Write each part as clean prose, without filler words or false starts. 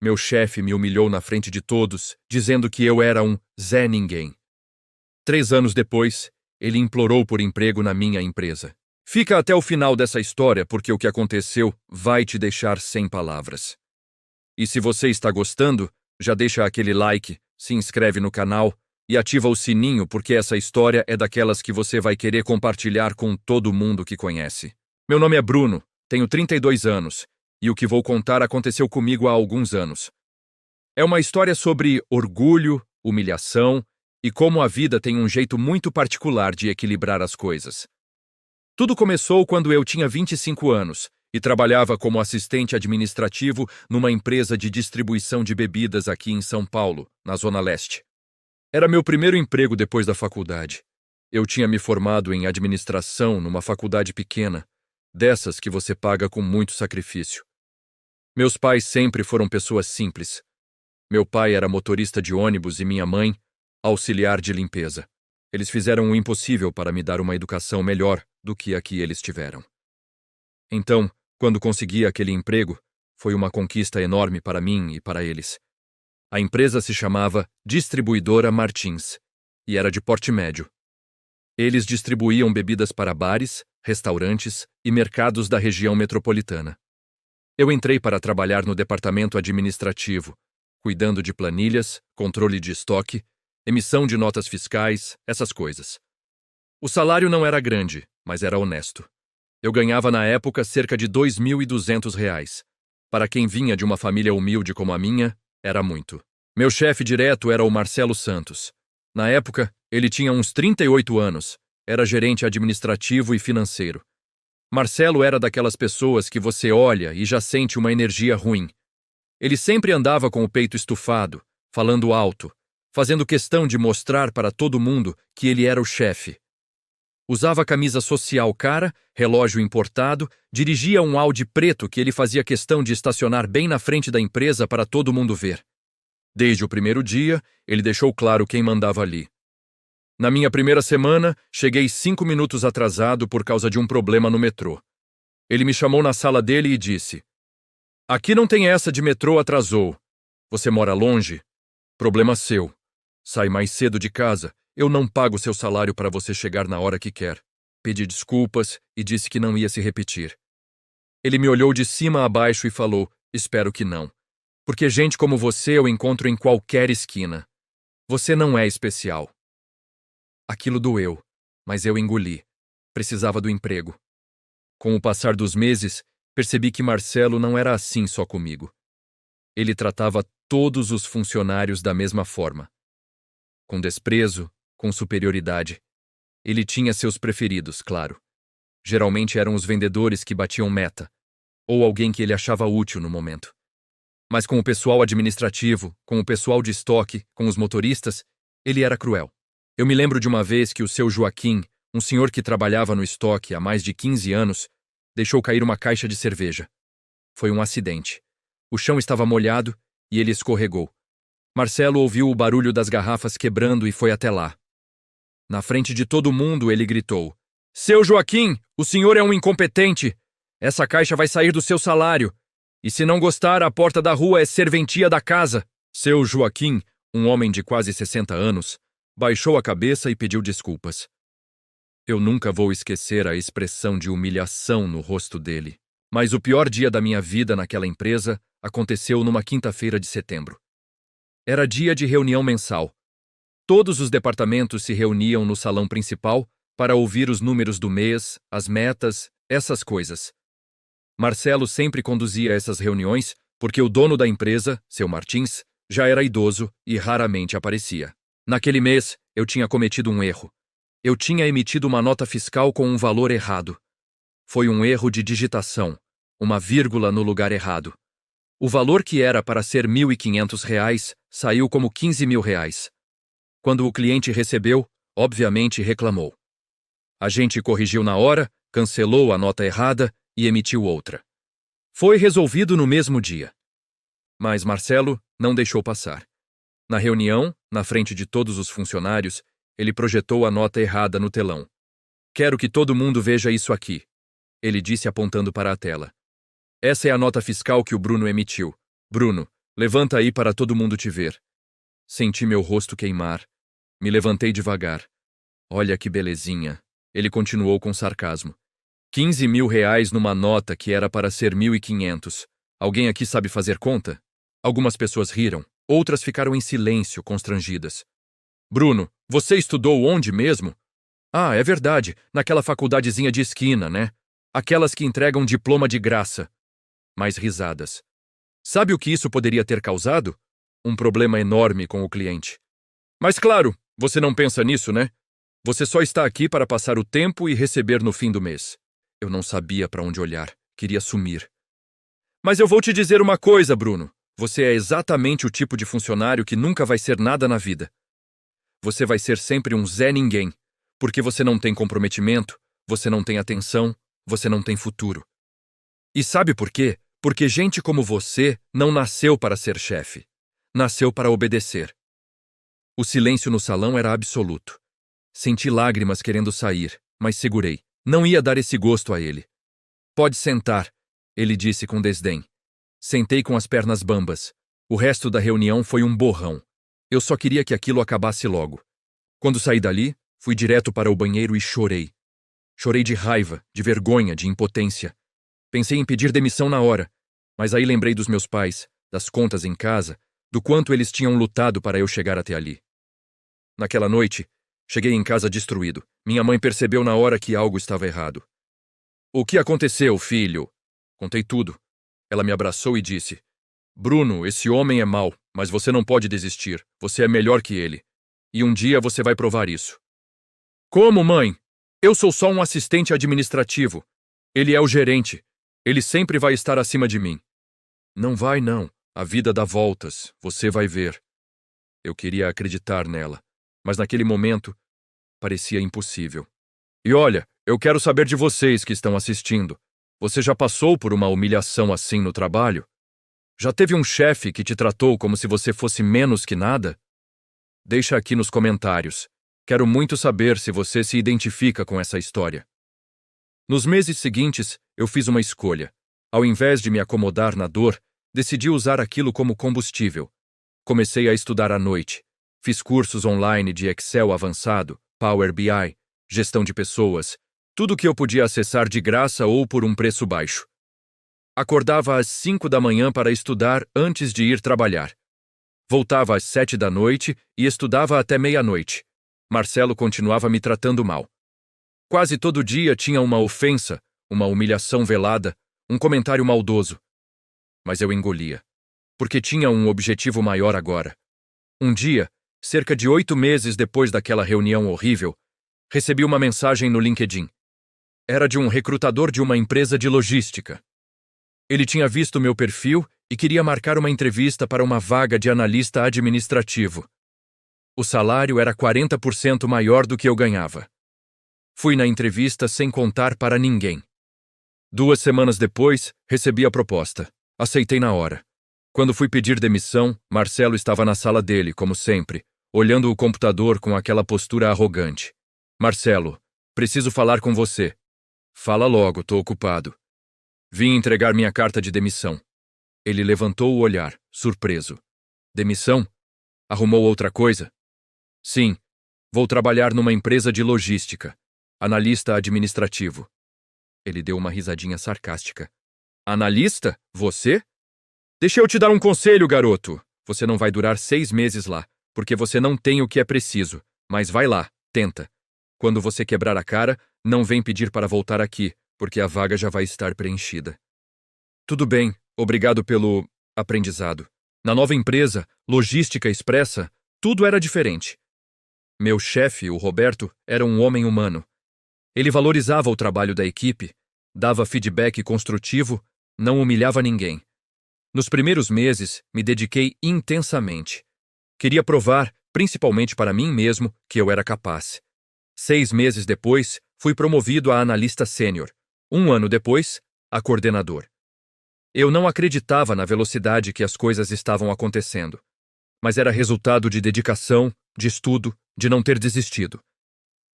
Meu chefe me humilhou na frente de todos, dizendo que eu era um Zé Ninguém. 3 anos depois, ele implorou por emprego na minha empresa. Fica até o final dessa história porque o que aconteceu vai te deixar sem palavras. E se você está gostando, já deixa aquele like, se inscreve no canal e ativa o sininho porque essa história é daquelas que você vai querer compartilhar com todo mundo que conhece. Meu nome é Bruno, tenho 32 anos e o que vou contar aconteceu comigo há alguns anos. É uma história sobre orgulho, humilhação e como a vida tem um jeito muito particular de equilibrar as coisas. Tudo começou quando eu tinha 25 anos e trabalhava como assistente administrativo numa empresa de distribuição de bebidas aqui em São Paulo, na Zona Leste. Era meu primeiro emprego depois da faculdade. Eu tinha me formado em administração numa faculdade pequena, dessas que você paga com muito sacrifício. Meus pais sempre foram pessoas simples. Meu pai era motorista de ônibus e minha mãe, auxiliar de limpeza. Eles fizeram o impossível para me dar uma educação melhor do que a que eles tiveram. Então, quando consegui aquele emprego, foi uma conquista enorme para mim e para eles. A empresa se chamava Distribuidora Martins e era de porte médio. Eles distribuíam bebidas para bares, restaurantes e mercados da região metropolitana. Eu entrei para trabalhar no departamento administrativo, cuidando de planilhas, controle de estoque, emissão de notas fiscais, essas coisas. O salário não era grande, mas era honesto. Eu ganhava na época cerca de R$ 2.200. Para quem vinha de uma família humilde como a minha, era muito. Meu chefe direto era o Marcelo Santos. Na época, ele tinha uns 38 anos, era gerente administrativo e financeiro. Marcelo era daquelas pessoas que você olha e já sente uma energia ruim. Ele sempre andava com o peito estufado, falando alto, fazendo questão de mostrar para todo mundo que ele era o chefe. Usava camisa social cara, relógio importado, dirigia um Audi preto que ele fazia questão de estacionar bem na frente da empresa para todo mundo ver. Desde o primeiro dia, ele deixou claro quem mandava ali. Na minha primeira semana, cheguei 5 minutos atrasado por causa de um problema no metrô. Ele me chamou na sala dele e disse: "Aqui não tem essa de metrô atrasou. Você mora longe? Problema seu. Sai mais cedo de casa. Eu não pago seu salário para você chegar na hora que quer." Pedi desculpas e disse que não ia se repetir. Ele me olhou de cima a baixo e falou: "Espero que não. Porque gente como você eu encontro em qualquer esquina. Você não é especial." Aquilo doeu, mas eu engoli. Precisava do emprego. Com o passar dos meses, percebi que Marcelo não era assim só comigo. Ele tratava todos os funcionários da mesma forma. Com desprezo, com superioridade. Ele tinha seus preferidos, claro. Geralmente eram os vendedores que batiam meta, ou alguém que ele achava útil no momento. Mas com o pessoal administrativo, com o pessoal de estoque, com os motoristas, ele era cruel. Eu me lembro de uma vez que o seu Joaquim, um senhor que trabalhava no estoque há mais de 15 anos, deixou cair uma caixa de cerveja. Foi um acidente. O chão estava molhado e ele escorregou. Marcelo ouviu o barulho das garrafas quebrando e foi até lá. Na frente de todo mundo, ele gritou: "Seu Joaquim, o senhor é um incompetente! Essa caixa vai sair do seu salário. E se não gostar, a porta da rua é serventia da casa." Seu Joaquim, um homem de quase 60 anos, baixou a cabeça e pediu desculpas. Eu nunca vou esquecer a expressão de humilhação no rosto dele. Mas o pior dia da minha vida naquela empresa aconteceu numa quinta-feira de setembro. Era dia de reunião mensal. Todos os departamentos se reuniam no salão principal para ouvir os números do mês, as metas, essas coisas. Marcelo sempre conduzia essas reuniões porque o dono da empresa, seu Martins, já era idoso e raramente aparecia. Naquele mês, eu tinha cometido um erro. Eu tinha emitido uma nota fiscal com um valor errado. Foi um erro de digitação, uma vírgula no lugar errado. O valor que era para ser R$ 1.500 saiu como R$ 15.000. Quando o cliente recebeu, obviamente reclamou. A gente corrigiu na hora, cancelou a nota errada e emitiu outra. Foi resolvido no mesmo dia. Mas Marcelo não deixou passar. Na reunião, na frente de todos os funcionários, ele projetou a nota errada no telão. "Quero que todo mundo veja isso aqui", ele disse apontando para a tela. "Essa é a nota fiscal que o Bruno emitiu. Bruno, Levanta aí para todo mundo te ver. Senti meu rosto queimar. Me levantei devagar. Olha que belezinha. Ele continuou com sarcasmo. 15.000 reais numa nota que era para ser 1.500. Alguém aqui sabe fazer conta? Algumas pessoas riram, outras ficaram em silêncio, constrangidas. Bruno, você estudou onde mesmo? Ah, é verdade, naquela faculdadezinha de esquina, né? Aquelas que entregam diploma de graça. Mais risadas. Sabe o que isso poderia ter causado? Um problema enorme com o cliente. Mas claro, você não pensa nisso, né? Você só está aqui para passar o tempo e receber no fim do mês. Eu não sabia para onde olhar, queria sumir. Mas eu vou te dizer uma coisa, Bruno. Você é exatamente o tipo de funcionário que nunca vai ser nada na vida. Você vai ser sempre um Zé Ninguém, porque você não tem comprometimento, você não tem atenção, você não tem futuro. E sabe por quê? Porque gente como você não nasceu para ser chefe. Nasceu para obedecer. O silêncio no salão era absoluto. Senti lágrimas querendo sair, mas segurei. Não ia dar esse gosto a ele. Pode sentar, ele disse com desdém. Sentei com as pernas bambas. O resto da reunião foi um borrão. Eu só queria que aquilo acabasse logo. Quando saí dali, fui direto para o banheiro e chorei. Chorei de raiva, de vergonha, de impotência. Pensei em pedir demissão na hora, mas aí lembrei dos meus pais, das contas em casa, do quanto eles tinham lutado para eu chegar até ali. Naquela noite, cheguei em casa destruído. Minha mãe percebeu na hora que algo estava errado. O que aconteceu, filho? Contei tudo. Ela me abraçou e disse: Bruno, esse homem é mau, mas você não pode desistir. Você é melhor que ele. E um dia você vai provar isso. Como, mãe? Eu sou só um assistente administrativo. Ele é o gerente. Ele sempre vai estar acima de mim. Não vai, não. A vida dá voltas. Você vai ver. Eu queria acreditar nela, mas naquele momento parecia impossível. E olha, eu quero saber de vocês que estão assistindo. Você já passou por uma humilhação assim no trabalho? Já teve um chefe que te tratou como se você fosse menos que nada? Deixa aqui nos comentários. Quero muito saber se você se identifica com essa história. Nos meses seguintes, eu fiz uma escolha. Ao invés de me acomodar na dor, decidi usar aquilo como combustível. Comecei a estudar à noite. Fiz cursos online de Excel avançado, Power BI, gestão de pessoas, tudo que eu podia acessar de graça ou por um preço baixo. Acordava às 5 da manhã para estudar antes de ir trabalhar. Voltava às 7 da noite e estudava até meia-noite. Marcelo continuava me tratando mal. Quase todo dia tinha uma ofensa, uma humilhação velada, um comentário maldoso. Mas eu engolia, porque tinha um objetivo maior agora. Um dia, cerca de 8 meses depois daquela reunião horrível, recebi uma mensagem no LinkedIn. Era de um recrutador de uma empresa de logística. Ele tinha visto meu perfil e queria marcar uma entrevista para uma vaga de analista administrativo. O salário era 40% maior do que eu ganhava. Fui na entrevista sem contar para ninguém. 2 semanas depois, recebi a proposta. Aceitei na hora. Quando fui pedir demissão, Marcelo estava na sala dele, como sempre, olhando o computador com aquela postura arrogante. Marcelo, preciso falar com você. Fala logo, tô ocupado. Vim entregar minha carta de demissão. Ele levantou o olhar, surpreso. Demissão? Arrumou outra coisa? Sim, vou trabalhar numa empresa de logística. Analista administrativo. Ele deu uma risadinha sarcástica. Analista? Você? Deixa eu te dar um conselho, garoto. Você não vai durar 6 meses lá, porque você não tem o que é preciso. Mas vai lá, tenta. Quando você quebrar a cara, não vem pedir para voltar aqui, porque a vaga já vai estar preenchida. Tudo bem, obrigado pelo aprendizado. Na nova empresa, Logística Expressa, tudo era diferente. Meu chefe, o Roberto, era um homem humano. Ele valorizava o trabalho da equipe, dava feedback construtivo, não humilhava ninguém. Nos primeiros meses, me dediquei intensamente. Queria provar, principalmente para mim mesmo, que eu era capaz. 6 meses depois, fui promovido a analista sênior. 1 ano depois, a coordenador. Eu não acreditava na velocidade que as coisas estavam acontecendo, mas era resultado de dedicação, de estudo, de não ter desistido.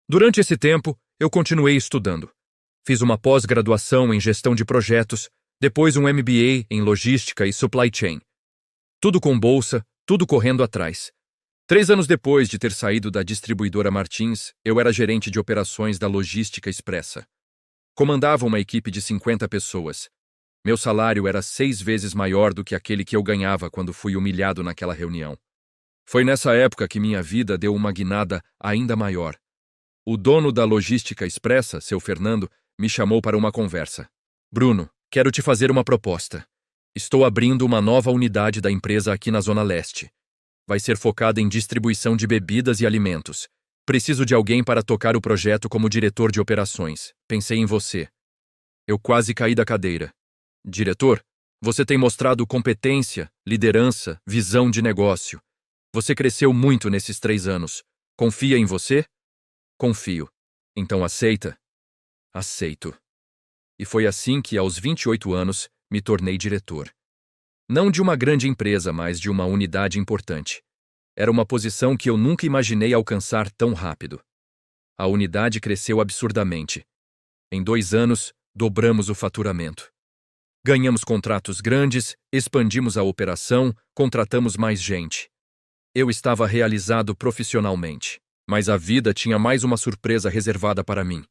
Durante esse tempo, eu continuei estudando. Fiz uma pós-graduação em gestão de projetos, depois um MBA em logística e supply chain. Tudo com bolsa, tudo correndo atrás. 3 anos depois de ter saído da distribuidora Martins, eu era gerente de operações da Logística Expressa. Comandava uma equipe de 50 pessoas. Meu salário era 6 vezes maior do que aquele que eu ganhava quando fui humilhado naquela reunião. Foi nessa época que minha vida deu uma guinada ainda maior. O dono da Logística Expressa, seu Fernando, me chamou para uma conversa. Bruno, quero te fazer uma proposta. Estou abrindo uma nova unidade da empresa aqui na Zona Leste. Vai ser focada em distribuição de bebidas e alimentos. Preciso de alguém para tocar o projeto como diretor de operações. Pensei em você. Eu quase caí da cadeira. Diretor, você tem mostrado competência, liderança, visão de negócio. Você cresceu muito nesses 3 anos. Confia em você? Confio. Então aceita? Aceito. E foi assim que, aos 28 anos, me tornei diretor. Não de uma grande empresa, mas de uma unidade importante. Era uma posição que eu nunca imaginei alcançar tão rápido. A unidade cresceu absurdamente. Em 2 anos, dobramos o faturamento. Ganhamos contratos grandes, expandimos a operação, contratamos mais gente. Eu estava realizado profissionalmente, mas a vida tinha mais uma surpresa reservada para mim.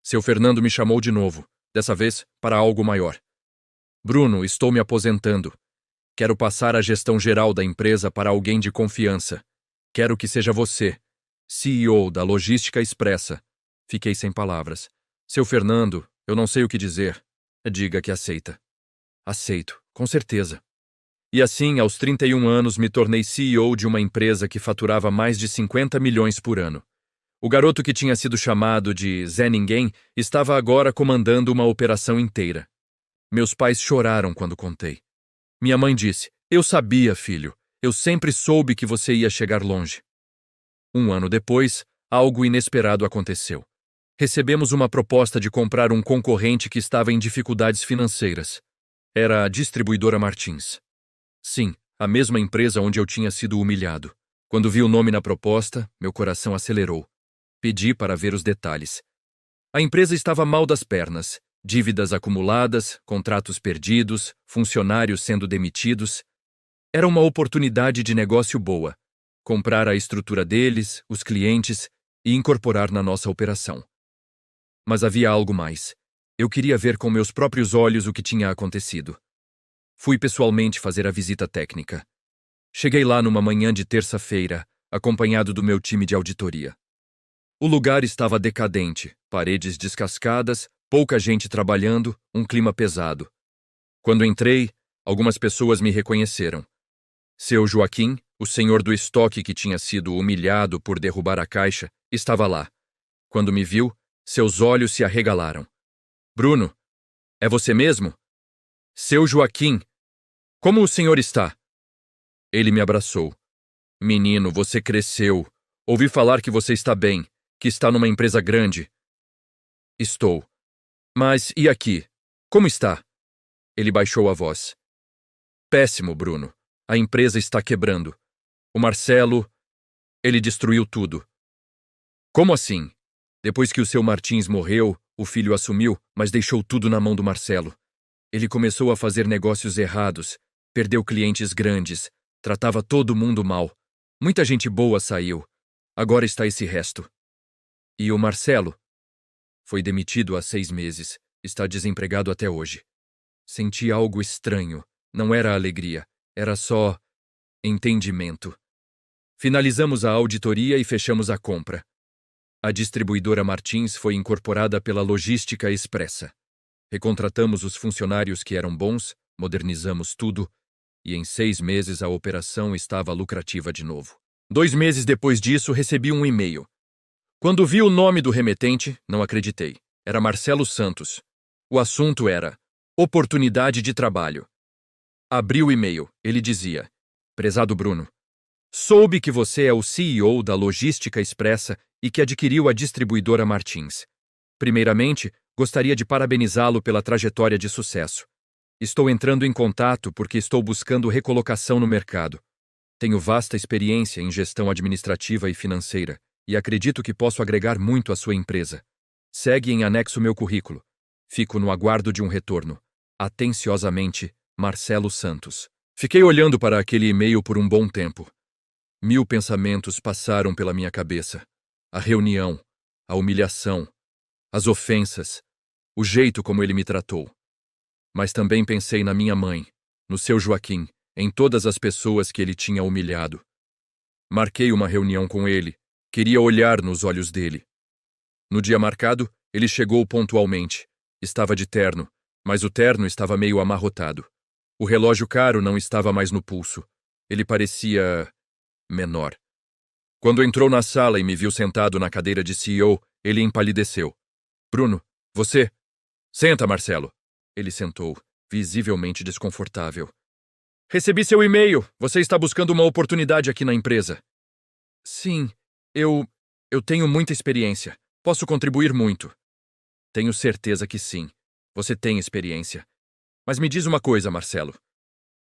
Seu Fernando me chamou de novo, dessa vez para algo maior. Bruno, estou me aposentando. Quero passar a gestão geral da empresa para alguém de confiança. Quero que seja você, CEO da Logística Expressa. Fiquei sem palavras. Seu Fernando, eu não sei o que dizer. Diga que aceita. Aceito, com certeza. E assim, aos 31 anos, me tornei CEO de uma empresa que faturava mais de 50 milhões por ano. O garoto que tinha sido chamado de Zé Ninguém estava agora comandando uma operação inteira. Meus pais choraram quando contei. Minha mãe disse, eu sabia, filho. Eu sempre soube que você ia chegar longe. 1 ano depois, algo inesperado aconteceu. Recebemos uma proposta de comprar um concorrente que estava em dificuldades financeiras. Era a distribuidora Martins. Sim, a mesma empresa onde eu tinha sido humilhado. Quando vi o nome na proposta, meu coração acelerou. Pedi para ver os detalhes. A empresa estava mal das pernas. Dívidas acumuladas, contratos perdidos, funcionários sendo demitidos. Era uma oportunidade de negócio boa. Comprar a estrutura deles, os clientes e incorporar na nossa operação. Mas havia algo mais. Eu queria ver com meus próprios olhos o que tinha acontecido. Fui pessoalmente fazer a visita técnica. Cheguei lá numa manhã de terça-feira, acompanhado do meu time de auditoria. O lugar estava decadente, paredes descascadas, pouca gente trabalhando, um clima pesado. Quando entrei, algumas pessoas me reconheceram. Seu Joaquim, o senhor do estoque que tinha sido humilhado por derrubar a caixa, estava lá. Quando me viu, seus olhos se arregalaram. Bruno, é você mesmo? Seu Joaquim, como o senhor está? Ele me abraçou. Menino, você cresceu. Ouvi falar que você está bem, que está numa empresa grande. Estou. Mas e aqui? Como está? Ele baixou a voz. Péssimo, Bruno. A empresa está quebrando. O Marcelo, ele destruiu tudo. Como assim? Depois que o seu Martins morreu, o filho assumiu, mas deixou tudo na mão do Marcelo. Ele começou a fazer negócios errados, perdeu clientes grandes, tratava todo mundo mal. Muita gente boa saiu. Agora está esse resto. E o Marcelo? Foi demitido há 6 meses. Está desempregado até hoje. Senti algo estranho. Não era alegria. Era só entendimento. Finalizamos a auditoria e fechamos a compra. A distribuidora Martins foi incorporada pela Logística Expressa. Recontratamos os funcionários que eram bons, modernizamos tudo, e em 6 meses a operação estava lucrativa de novo. 2 meses depois disso, recebi um e-mail. Quando vi o nome do remetente, não acreditei. Era Marcelo Santos. O assunto era oportunidade de trabalho. Abri o e-mail. Ele dizia: Prezado Bruno, soube que você é o CEO da Logística Expressa e que adquiriu a distribuidora Martins. Primeiramente, gostaria de parabenizá-lo pela trajetória de sucesso. Estou entrando em contato porque estou buscando recolocação no mercado. Tenho vasta experiência em gestão administrativa e financeira e acredito que posso agregar muito à sua empresa. Segue em anexo meu currículo. Fico no aguardo de um retorno. Atenciosamente, Marcelo Santos. Fiquei olhando para aquele e-mail por um bom tempo. 1000 pensamentos passaram pela minha cabeça. A reunião, a humilhação, as ofensas, o jeito como ele me tratou. Mas também pensei na minha mãe, no seu Joaquim, em todas as pessoas que ele tinha humilhado. Marquei uma reunião com ele, queria olhar nos olhos dele. No dia marcado, ele chegou pontualmente. Estava de terno, mas o terno estava meio amarrotado. O relógio caro não estava mais no pulso. Ele parecia menor. Quando entrou na sala e me viu sentado na cadeira de CEO, ele empalideceu. Bruno, você? Senta, Marcelo. Ele sentou, visivelmente desconfortável. Recebi seu e-mail. Você está buscando uma oportunidade aqui na empresa. Sim, eu tenho muita experiência. Posso contribuir muito. Tenho certeza que sim. Você tem experiência. Mas me diz uma coisa, Marcelo.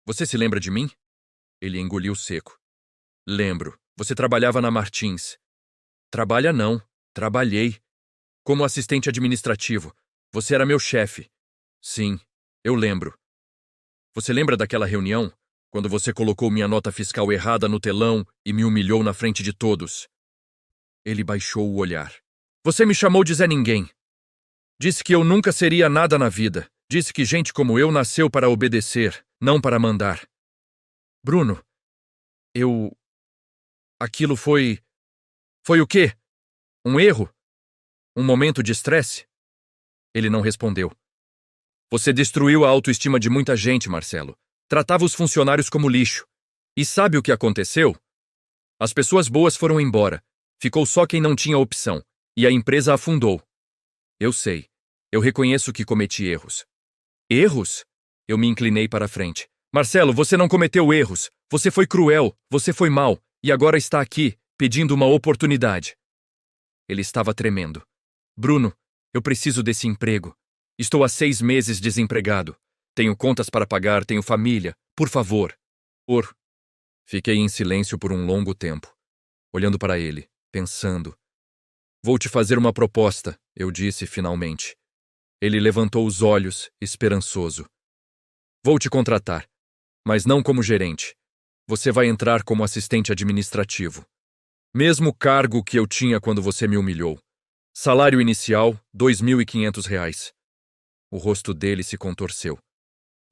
Você se lembra de mim? Ele engoliu seco. Lembro. Você trabalhava na Martins. Trabalha não. Trabalhei. Como assistente administrativo. Você era meu chefe. Sim, eu lembro. Você lembra daquela reunião? Quando você colocou minha nota fiscal errada no telão e me humilhou na frente de todos? Ele baixou o olhar. Você me chamou de Zé Ninguém. Disse que eu nunca seria nada na vida. Disse que gente como eu nasceu para obedecer, não para mandar. Bruno, Aquilo foi... Foi o quê? Um erro? Um momento de estresse? Ele não respondeu. Você destruiu a autoestima de muita gente, Marcelo. Tratava os funcionários como lixo. E sabe o que aconteceu? As pessoas boas foram embora. Ficou só quem não tinha opção. E a empresa afundou. Eu sei. Eu reconheço que cometi erros. Erros? Eu me inclinei para a frente. Marcelo, você não cometeu erros. Você foi cruel. Você foi mau. E agora está aqui, pedindo uma oportunidade. Ele estava tremendo. Bruno, eu preciso desse emprego. Estou há 6 meses desempregado. Tenho contas para pagar, tenho família. Por favor. Fiquei em silêncio por um longo tempo, olhando para ele, pensando. Vou te fazer uma proposta, eu disse finalmente. Ele levantou os olhos, esperançoso. Vou te contratar, mas não como gerente. Você vai entrar como assistente administrativo. Mesmo cargo que eu tinha quando você me humilhou. Salário inicial, R$ 2.500. O rosto dele se contorceu.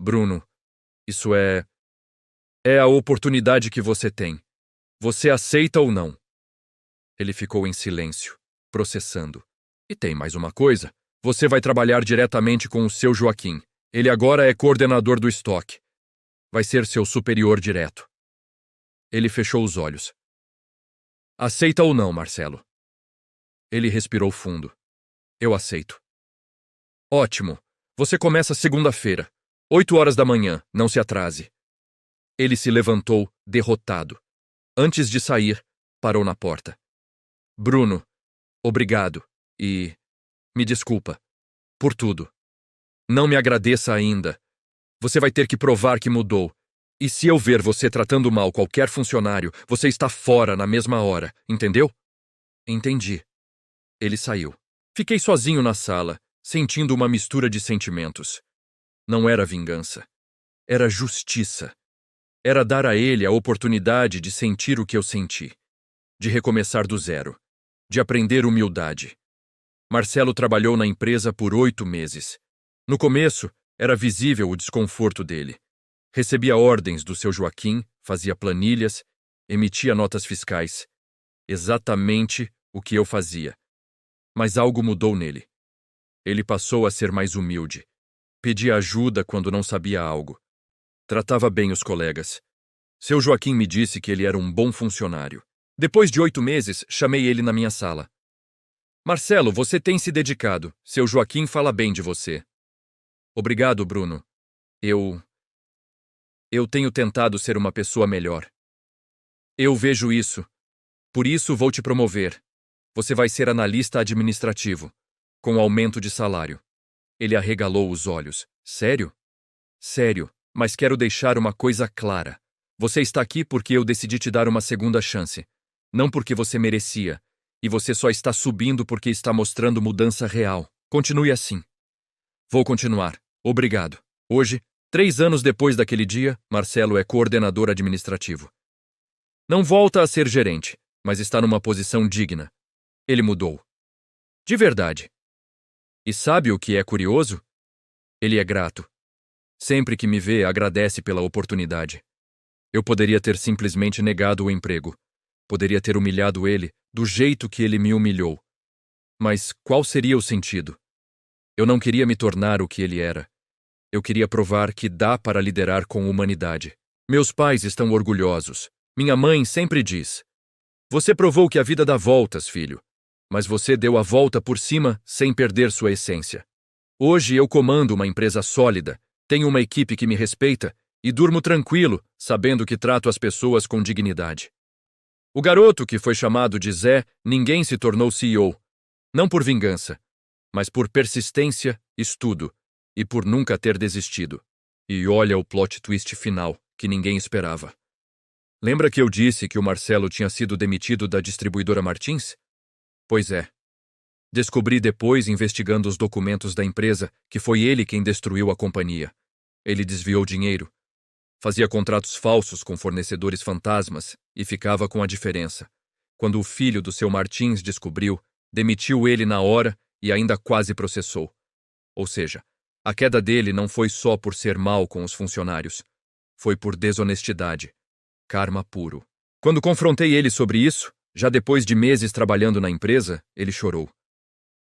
Bruno, isso é a oportunidade que você tem. Você aceita ou não? Ele ficou em silêncio, processando. E tem mais uma coisa. Você vai trabalhar diretamente com o seu Joaquim. Ele agora é coordenador do estoque. Vai ser seu superior direto. Ele fechou os olhos. Aceita ou não, Marcelo? Ele respirou fundo. Eu aceito. Ótimo. Você começa segunda-feira, 8 horas da manhã, não se atrase. Ele se levantou, derrotado. Antes de sair, parou na porta. Bruno, obrigado e... me desculpa. Por tudo. Não me agradeça ainda. Você vai ter que provar que mudou. E se eu ver você tratando mal qualquer funcionário, você está fora na mesma hora, entendeu? Entendi. Ele saiu. Fiquei sozinho na sala, sentindo uma mistura de sentimentos. Não era vingança. Era justiça. Era dar a ele a oportunidade de sentir o que eu senti. De recomeçar do zero. De aprender humildade. Marcelo trabalhou na empresa por 8 meses. No começo, era visível o desconforto dele. Recebia ordens do seu Joaquim, fazia planilhas, emitia notas fiscais. Exatamente o que eu fazia. Mas algo mudou nele. Ele passou a ser mais humilde. Pedia ajuda quando não sabia algo. Tratava bem os colegas. Seu Joaquim me disse que ele era um bom funcionário. Depois de 8 meses, chamei ele na minha sala. Marcelo, você tem se dedicado. Seu Joaquim fala bem de você. Obrigado, Bruno. Eu tenho tentado ser uma pessoa melhor. Eu vejo isso. Por isso vou te promover. Você vai ser analista administrativo, com aumento de salário. Ele arregalou os olhos. Sério? Sério, mas quero deixar uma coisa clara. Você está aqui porque eu decidi te dar uma segunda chance. Não porque você merecia. E você só está subindo porque está mostrando mudança real. Continue assim. Vou continuar. Obrigado. Hoje, 3 anos depois daquele dia, Marcelo é coordenador administrativo. Não volta a ser gerente, mas está numa posição digna. Ele mudou. De verdade. E sabe o que é curioso? Ele é grato. Sempre que me vê, agradece pela oportunidade. Eu poderia ter simplesmente negado o emprego. Poderia ter humilhado ele do jeito que ele me humilhou. Mas qual seria o sentido? Eu não queria me tornar o que ele era. Eu queria provar que dá para liderar com humanidade. Meus pais estão orgulhosos. Minha mãe sempre diz: "Você provou que a vida dá voltas, filho. Mas você deu a volta por cima sem perder sua essência." Hoje eu comando uma empresa sólida, tenho uma equipe que me respeita e durmo tranquilo, sabendo que trato as pessoas com dignidade. O garoto que foi chamado de Zé, ninguém se tornou CEO. Não por vingança, mas por persistência, estudo e por nunca ter desistido. E olha o plot twist final, que ninguém esperava. Lembra que eu disse que o Marcelo tinha sido demitido da distribuidora Martins? Pois é. Descobri depois, investigando os documentos da empresa, que foi ele quem destruiu a companhia. Ele desviou dinheiro, fazia contratos falsos com fornecedores fantasmas e ficava com a diferença. Quando o filho do seu Martins descobriu, demitiu ele na hora e ainda quase processou. Ou seja, a queda dele não foi só por ser mau com os funcionários. Foi por desonestidade. Karma puro. Quando confrontei ele sobre isso, já depois de meses trabalhando na empresa, ele chorou.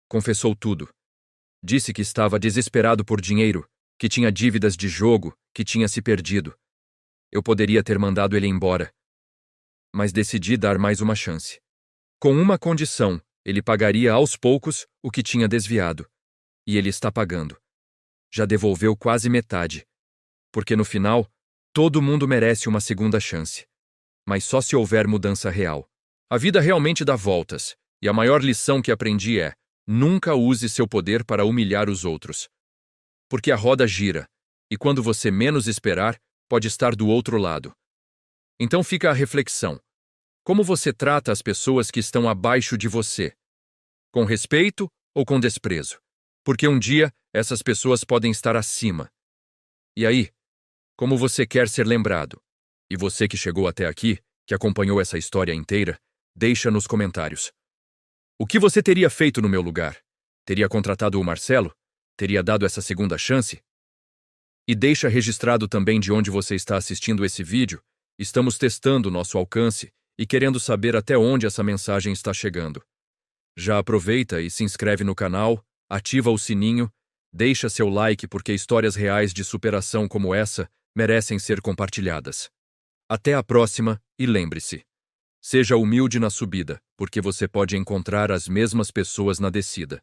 Confessou tudo. Disse que estava desesperado por dinheiro, que tinha dívidas de jogo, que tinha se perdido. Eu poderia ter mandado ele embora. Mas decidi dar mais uma chance. Com uma condição, ele pagaria aos poucos o que tinha desviado. E ele está pagando. Já devolveu quase metade. Porque no final, todo mundo merece uma segunda chance. Mas só se houver mudança real. A vida realmente dá voltas, e a maior lição que aprendi é: nunca use seu poder para humilhar os outros. Porque a roda gira, e quando você menos esperar, pode estar do outro lado. Então fica a reflexão. Como você trata as pessoas que estão abaixo de você? Com respeito ou com desprezo? Porque um dia essas pessoas podem estar acima. E aí, como você quer ser lembrado? E você que chegou até aqui, que acompanhou essa história inteira, deixa nos comentários. O que você teria feito no meu lugar? Teria contratado o Marcelo? Teria dado essa segunda chance? E deixa registrado também de onde você está assistindo esse vídeo. Estamos testando nosso alcance e querendo saber até onde essa mensagem está chegando. Já aproveita e se inscreve no canal, ativa o sininho, deixa seu like porque histórias reais de superação como essa merecem ser compartilhadas. Até a próxima e lembre-se: seja humilde na subida, porque você pode encontrar as mesmas pessoas na descida.